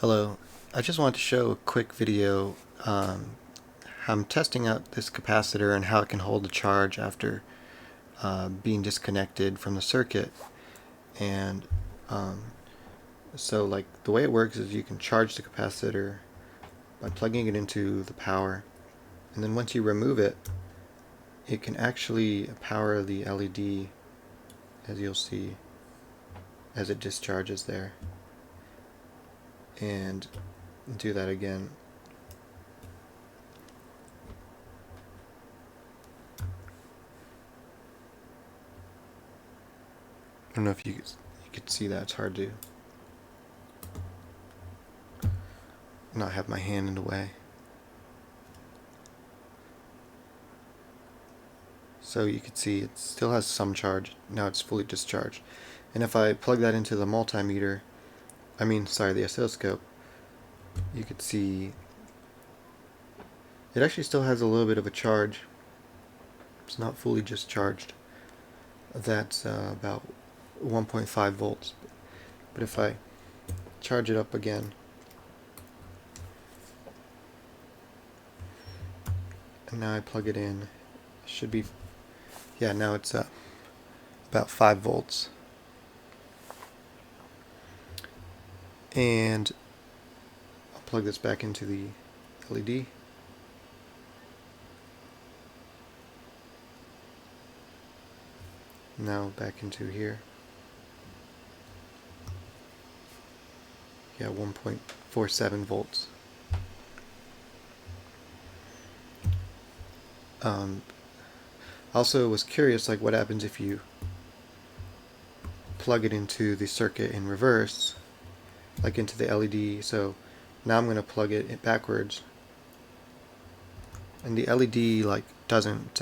Hello, I just wanted to show a quick video how I'm testing out this capacitor and how it can hold a charge after being disconnected from the circuit. And so like the way it works is you can charge the capacitor by plugging it into the power, and then once you remove it, it can actually power the LED, as you'll see as it discharges there, and do that again. I don't know if you could see that. It's hard to not have my hand in the way. So you can see it still has some charge. Now it's fully discharged. And if I plug that into the multimeter, the oscilloscope, you could see it actually still has a little bit of a charge. It's not fully discharged. That's about 1.5 volts. But if I charge it up again, and now I plug it in, it should be, yeah, now it's about 5 volts. And I'll plug this back into the LED. Now back into here. Yeah, 1.47 volts. Also was curious, like, what happens if you plug it into the circuit in reverse, like into the LED. So now I'm going to plug it backwards, and the LED like doesn't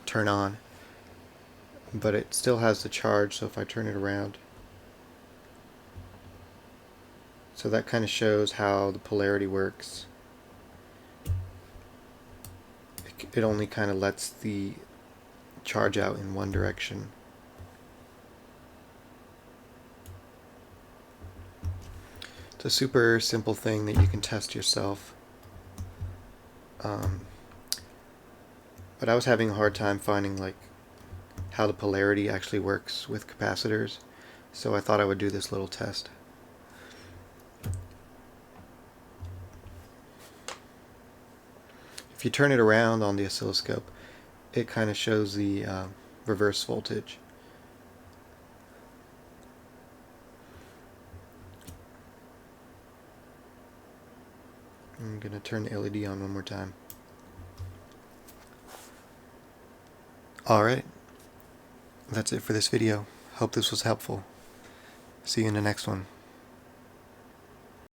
turn on, but it still has the charge. So if I turn it around, so that kind of shows how the polarity works. It only kind of lets the charge out in one direction. It's a super simple thing that you can test yourself. But I was having a hard time finding like how the polarity actually works with capacitors, so I thought I would do this little test. If you turn it around on the oscilloscope, it kind of shows the reverse voltage. I'm going to turn the LED on one more time. Alright, that's it for this video. Hope this was helpful. See you in the next one.